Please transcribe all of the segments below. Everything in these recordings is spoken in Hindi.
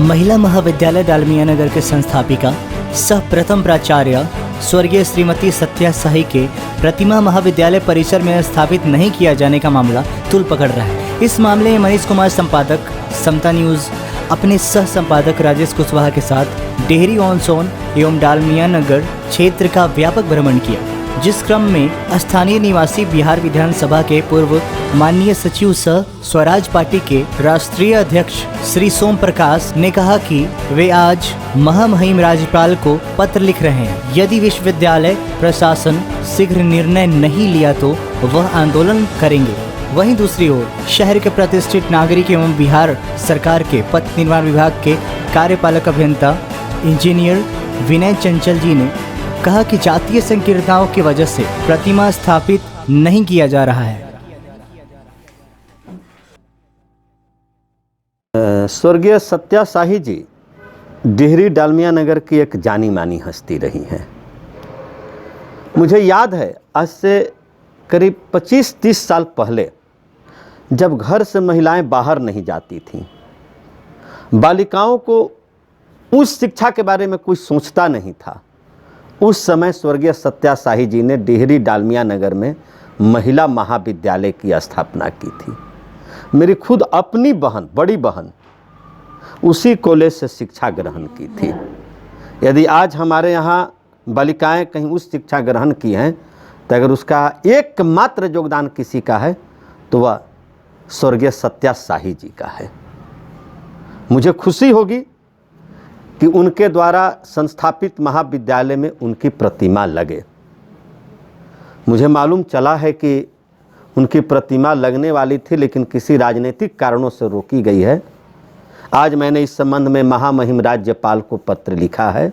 महिला महाविद्यालय डालमिया नगर के संस्थापिका सह प्रथम प्राचार्य स्वर्गीय श्रीमती सत्या साही के प्रतिमा महाविद्यालय परिसर में स्थापित नहीं किया जाने का मामला तूल पकड़ रहा है। इस मामले में मनीष कुमार संपादक समता न्यूज़ अपने सह संपादक राजेश कुशवाहा के साथ डेहरी ऑन सोन एवं डालमिया नगर क्षेत्र का व्यापक भ्रमण किया, जिस क्रम में स्थानीय निवासी बिहार विधानसभा के पूर्व माननीय सचिव सह स्वराज पार्टी के राष्ट्रीय अध्यक्ष श्री सोम प्रकाश ने कहा कि वे आज महामहिम राज्यपाल को पत्र लिख रहे हैं। यदि विश्वविद्यालय प्रशासन शीघ्र निर्णय नहीं लिया तो वह आंदोलन करेंगे। वहीं दूसरी ओर शहर के प्रतिष्ठित नागरिक एवं बिहार सरकार के पथ निर्माण विभाग के कार्यपालक अभियंता इंजीनियर विनय चंचल जी ने कहा कि जातीय संकीर्णताओं की वजह से प्रतिमा स्थापित नहीं किया जा रहा है। स्वर्गीय सत्या साही जी डेहरी डालमिया नगर की एक जानी मानी हस्ती रही हैं। मुझे याद है आज से करीब 25-30 साल पहले जब घर से महिलाएं बाहर नहीं जाती थीं, बालिकाओं को उस शिक्षा के बारे में कोई सोचता नहीं था, उस समय स्वर्गीय सत्या साही जी ने डेहरी डालमिया नगर में महिला महाविद्यालय की स्थापना की थी। मेरी खुद अपनी बहन, बड़ी बहन, उसी कॉलेज से शिक्षा ग्रहण की थी। यदि आज हमारे यहाँ बालिकाएं कहीं उस शिक्षा ग्रहण की हैं तो अगर उसका एकमात्र योगदान किसी का है तो वह स्वर्गीय सत्या साही जी का है। मुझे खुशी होगी कि उनके द्वारा संस्थापित महाविद्यालय में उनकी प्रतिमा लगे। मुझे मालूम चला है कि उनकी प्रतिमा लगने वाली थी लेकिन किसी राजनीतिक कारणों से रोकी गई है। आज मैंने इस संबंध में महामहिम राज्यपाल को पत्र लिखा है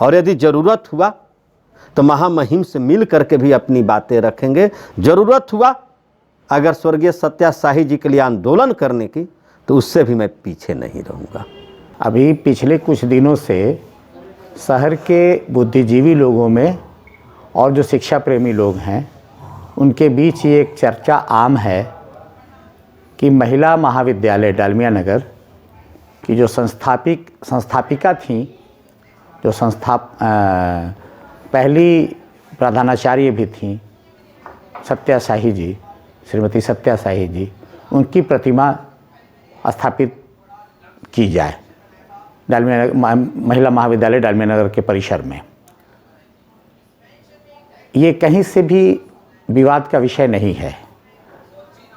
और यदि ज़रूरत हुआ तो महामहिम से मिल करके भी अपनी बातें रखेंगे। ज़रूरत हुआ अगर स्वर्गीय सत्या साही जी के लिए आंदोलन करने की तो उससे भी मैं पीछे नहीं रहूँगा। अभी पिछले कुछ दिनों से शहर के बुद्धिजीवी लोगों में और जो शिक्षा प्रेमी लोग हैं उनके बीच ये एक चर्चा आम है कि महिला महाविद्यालय डालमिया नगर की जो संस्थापिका थी, जो पहली प्रधानाचार्य भी थी सत्या साही जी, श्रीमती सत्या साही जी, उनकी प्रतिमा स्थापित की जाए डालमिया महिला महाविद्यालय डालमिया नगर के परिसर में। ये कहीं से भी विवाद का विषय नहीं है।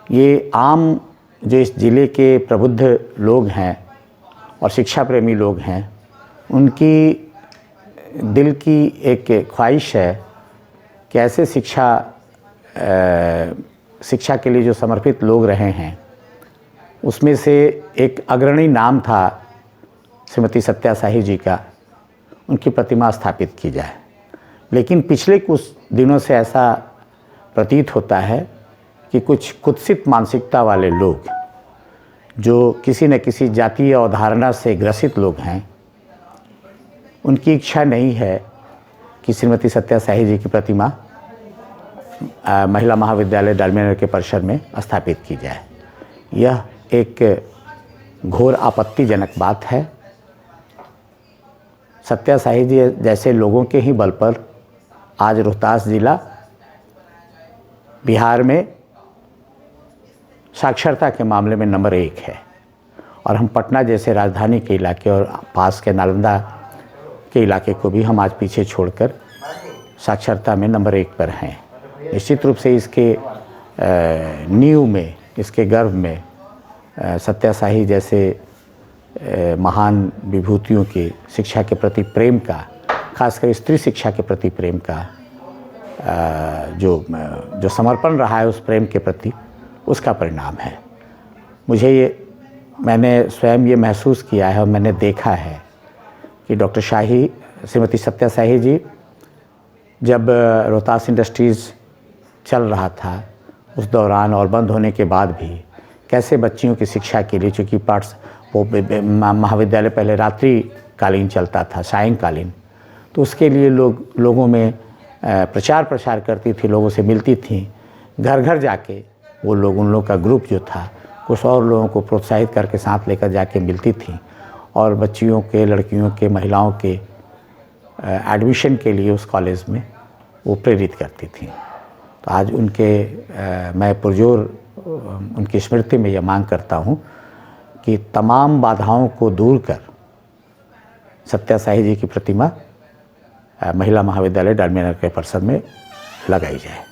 ये आम जो इस ज़िले के प्रबुद्ध लोग हैं और शिक्षा प्रेमी लोग हैं उनकी दिल की एक ख्वाहिश है कि ऐसे शिक्षा के लिए जो समर्पित लोग रहे हैं उसमें से एक अग्रणी नाम था श्रीमती सत्या साही जी का, उनकी प्रतिमा स्थापित की जाए। लेकिन पिछले कुछ दिनों से ऐसा प्रतीत होता है कि कुछ कुत्सित मानसिकता वाले लोग जो किसी न किसी जातीय अवधारणा से ग्रसित लोग हैं, उनकी इच्छा नहीं है कि श्रीमती सत्या साही जी की प्रतिमा महिला महाविद्यालय डालमिया नगर के परिसर में स्थापित की जाए। यह एक घोर आपत्तिजनक बात है। सत्या साही जी जैसे लोगों के ही बल पर आज रोहतास जिला बिहार में साक्षरता के मामले में नंबर 1 है और हम पटना जैसे राजधानी के इलाके और पास के नालंदा के इलाके को भी हम आज पीछे छोड़कर साक्षरता में नंबर 1 पर हैं। निश्चित रूप से इसके नींव में, इसके गर्भ में सत्या साही जैसे महान विभूतियों की शिक्षा के प्रति प्रेम का, खासकर स्त्री शिक्षा के प्रति प्रेम का जो समर्पण रहा है उस प्रेम के प्रति, उसका परिणाम है। मैंने स्वयं ये महसूस किया है और मैंने देखा है कि डॉक्टर शाही, श्रीमती सत्या साही जी जब रोहतास इंडस्ट्रीज़ चल रहा था उस दौरान और बंद होने के बाद भी कैसे बच्चियों की शिक्षा के लिए, चूँकि वो महाविद्यालय पहले रात्रिकालीन चलता था, सायंकालीन, तो उसके लिए लोगों में प्रचार प्रसार करती थी, लोगों से मिलती थी, घर घर जाके उन लोगों का ग्रुप जो था कुछ और लोगों को प्रोत्साहित करके साथ लेकर जाके मिलती थी और बच्चियों के, लड़कियों के, महिलाओं के एडमिशन के लिए उस कॉलेज में वो प्रेरित करती थी। तो आज मैं पुरजोर उनकी स्मृति में यह मांग करता हूँ कि तमाम बाधाओं को दूर कर सत्या साही जी की प्रतिमा महिला महाविद्यालय डालमिया नगर के परिसर में लगाई जाए।